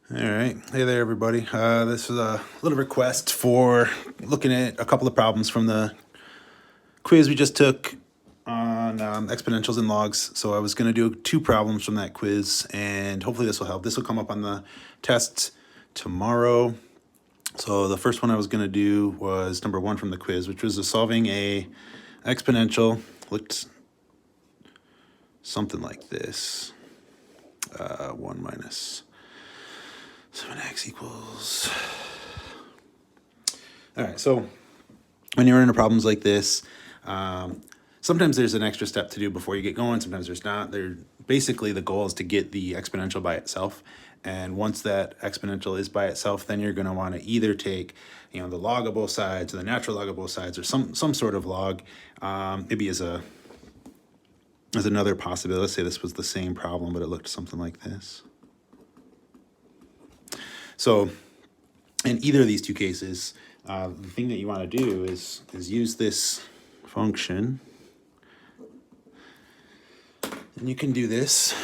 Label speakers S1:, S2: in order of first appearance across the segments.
S1: All right. Hey there, everybody. This is a little request for looking at a couple of problems from the quiz we just took on exponentials and logs. So I was going to do 2 problems from that quiz, and hopefully this will help. This will come up on the test tomorrow. So the first one I was going to do was number 1 from the quiz, which was solving a exponential. Looked something like this. 1 minus 7x equals. All right, so when you're in problems like this, sometimes there's an extra step to do before you get going. Sometimes there's not. Basically, the goal is to get the exponential by itself. And once that exponential is by itself, then you're going to want to either take, the log of both sides or the natural log of both sides or some sort of log, maybe as another possibility. Let's say this was the same problem, but it looked something like this. So in either of these 2 cases, the thing that you want to do is use this function. And you can do this,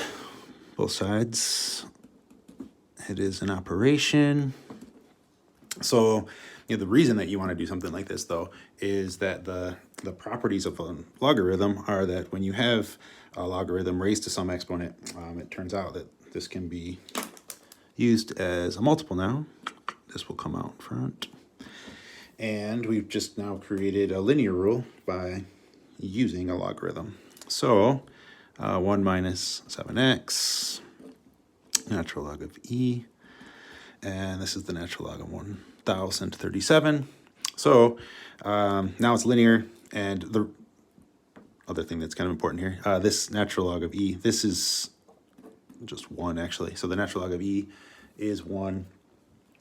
S1: both sides. It is an operation. So the reason that you want to do something like this, though, is that the properties of a logarithm are that when you have a logarithm raised to some exponent, it turns out that this can be used as a multiple now. This will come out front. And we've just now created a linear rule by using a logarithm. So 1 minus 7x, natural log of e, and this is the natural log of 1037. So now it's linear, and the other thing that's kind of important here, this natural log of e, this is just 1 actually. So the natural log of e is 1.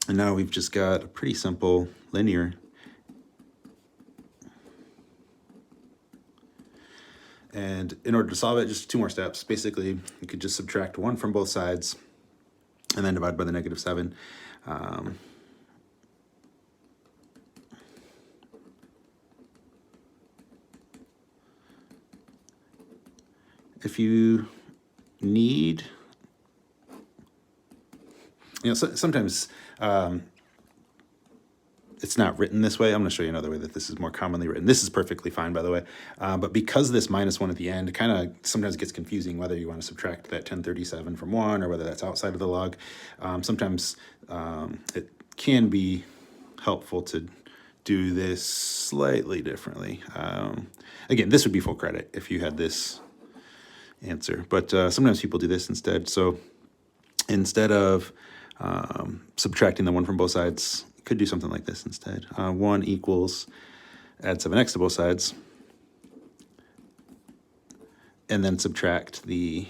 S1: And now we've just got a pretty simple linear. And in order to solve it, just 2 more steps. Basically, you could just subtract 1 from both sides and then divide by the negative 7. If you need, sometimes it's not written this way. I'm going to show you another way that this is more commonly written. This is perfectly fine, by the way. But because this minus 1 at the end kind of sometimes gets confusing whether you want to subtract that 1037 from 1 or whether that's outside of the log. Sometimes it can be helpful to do this slightly differently. Again, this would be full credit if you had this answer. But sometimes people do this instead. So instead of subtracting the 1 from both sides, you could do something like this instead. 1 equals, add 7x to both sides, and then subtract the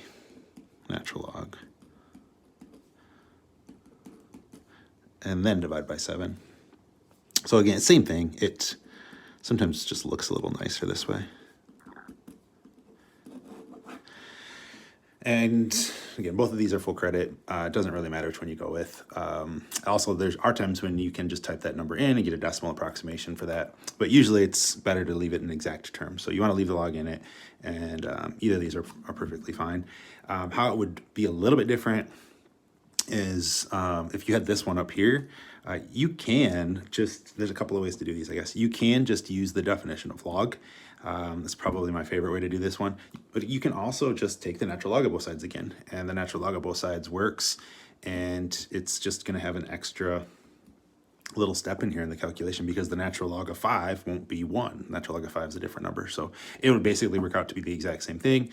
S1: natural log, and then divide by 7. So again, same thing. It sometimes just looks a little nicer this way. And again, both of these are full credit. It doesn't really matter which one you go with. Also, there are times when you can just type that number in and get a decimal approximation for that. But usually it's better to leave it in exact terms. So you want to leave the log in it, and either of these are perfectly fine. How it would be a little bit different is if you had this one up here, you can just, there's a couple of ways to do these, I guess. You can just use the definition of log. That's probably my favorite way to do this one. But you can also just take the natural log of both sides again. And the natural log of both sides works. And it's just going to have an extra little step in here in the calculation because the natural log of 5 won't be 1. Natural log of 5 is a different number. So it would basically work out to be the exact same thing.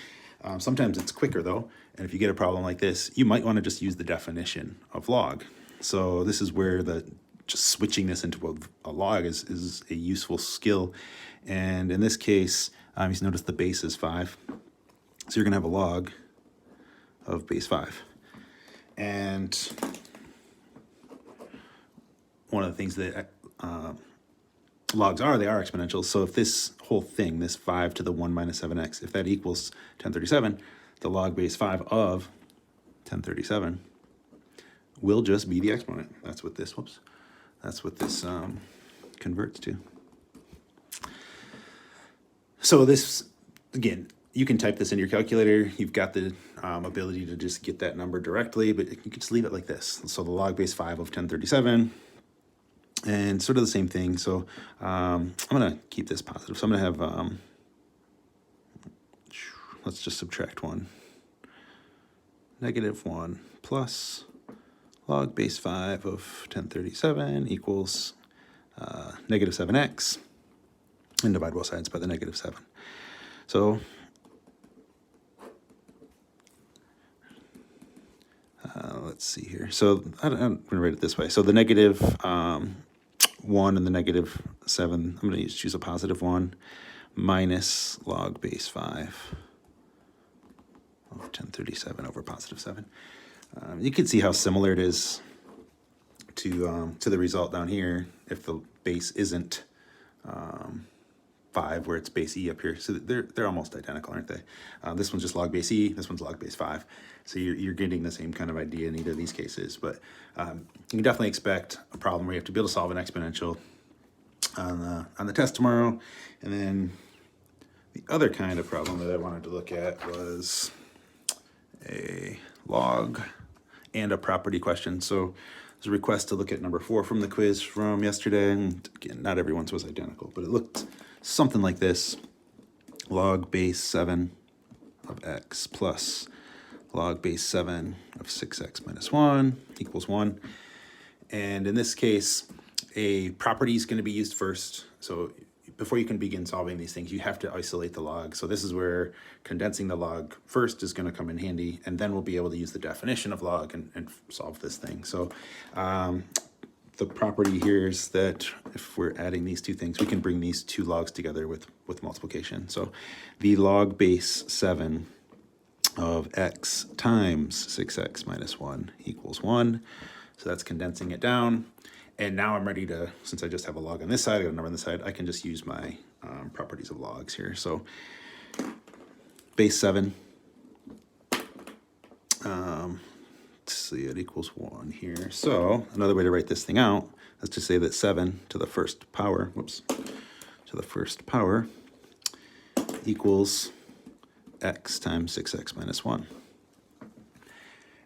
S1: Sometimes it's quicker though. And if you get a problem like this, you might want to just use the definition of log. So this is where just switching this into a log is a useful skill. And in this case, you notice the base is 5. So you're going to have a log of base 5. And one of the things that logs are, they are exponentials. So if this whole thing, this 5 to the 1 minus 7x, if that equals 1037, the log base 5 of 1037 will just be the exponent. That's what this, converts to. So this, again, you can type this in your calculator. You've got the ability to just get that number directly, but you can just leave it like this. So the log base 5 of 1037, and sort of the same thing. So I'm going to keep this positive. So I'm going to have, let's just subtract 1. -1 plus log base 5 of 1037 equals negative 7x, and divide both sides by the negative 7. So let's see here. So I'm going to write it this way. So the negative 1 and the negative 7, I'm going to choose a positive 1 minus log base 5 of 1037 over positive 7. You can see how similar it is to the result down here if the base isn't 5, where it's base e up here. So they're almost identical, aren't they? This one's just log base e, this one's log base 5. So you're getting the same kind of idea in either of these cases. But you can definitely expect a problem where you have to be able to solve an exponential on the test tomorrow. And then the other kind of problem that I wanted to look at was a log and a property question. So there's a request to look at number 4 from the quiz from yesterday. And again, not everyone's was identical, but it looked something like this. Log base 7 of x plus log base 7 of 6x minus 1 equals 1. And in this case, a property is going to be used first. So before you can begin solving these things, you have to isolate the log. So this is where condensing the log first is going to come in handy, and then we'll be able to use the definition of log and solve this thing. So the property here is that if we're adding these two things, we can bring these two logs together with multiplication. So the log base 7 of x times 6x minus 1 equals 1. So that's condensing it down. And now I'm ready to, since I just have a log on this side, I got a number on this side, I can just use my properties of logs here. So base 7, let's see, it equals 1 here. So another way to write this thing out is to say that 7 to the first power, to the first power equals x times 6x minus 1.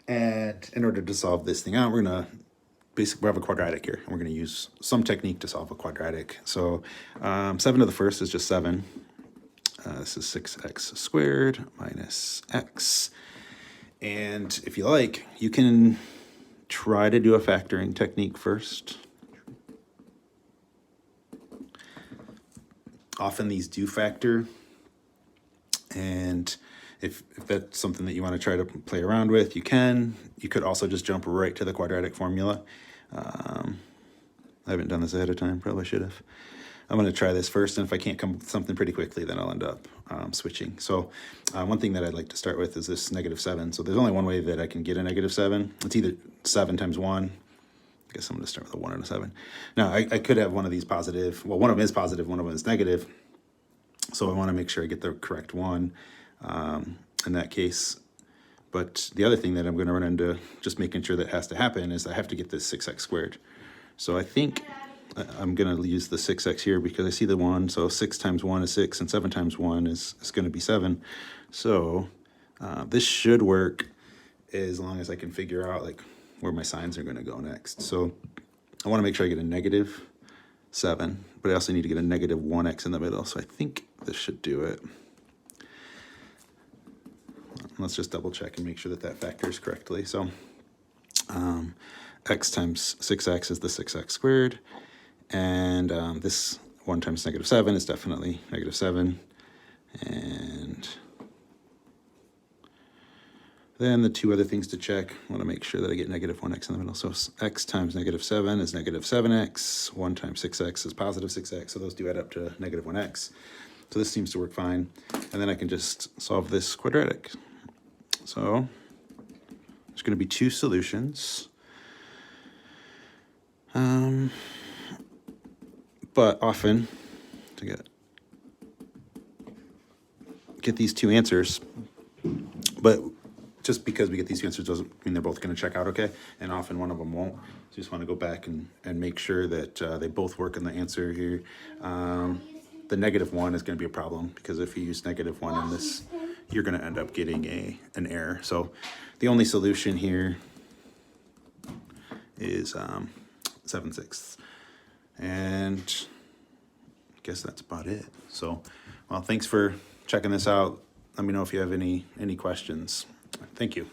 S1: And in order to solve this thing out, we're going to basically, we have a quadratic here, and we're going to use some technique to solve a quadratic. So 7 to the first is just 7. This is 6x squared minus x. And if you like, you can try to do a factoring technique first. Often these do factor. And if that's something that you want to try to play around with, you can. You could also just jump right to the quadratic formula. I haven't done this ahead of time, probably should have. I'm going to try this first, and if I can't come up with something pretty quickly, then I'll end up switching. So one thing that I'd like to start with is this negative 7. So there's only one way that I can get a negative 7. It's either 7 times 1. I guess I'm going to start with a 1 and a 7. Now, I could have one of these positive. Well, one of them is positive, one of them is negative. So I want to make sure I get the correct one in that case. But the other thing that I'm going to run into, just making sure that has to happen, is I have to get this 6x squared. So I think I'm going to use the 6x here because I see the 1. So 6 times 1 is 6, and 7 times 1 is going to be 7. So this should work as long as I can figure out like where my signs are going to go next. So I want to make sure I get a negative 7, but I also need to get a negative 1x in the middle. So I think this should do it. Let's just double check and make sure that that factors correctly. So x times 6x is the 6x squared. And this 1 times negative 7 is definitely negative 7. And then the two other things to check, I want to make sure that I get negative 1x in the middle. So x times negative 7 is negative 7x. 1 times 6x is positive 6x. So those do add up to negative 1x. So this seems to work fine. And then I can just solve this quadratic. So there's going to be two solutions. But often to get these two answers, but just because we get these two answers doesn't mean they're both going to check out okay, and often one of them won't. So you just want to go back and make sure that they both work in the answer here. The negative 1 is going to be a problem because if you use negative 1 you're going to end up getting an error. So the only solution here is 7/6. And I guess that's about it. So, well, thanks for checking this out. Let me know if you have any questions. Thank you.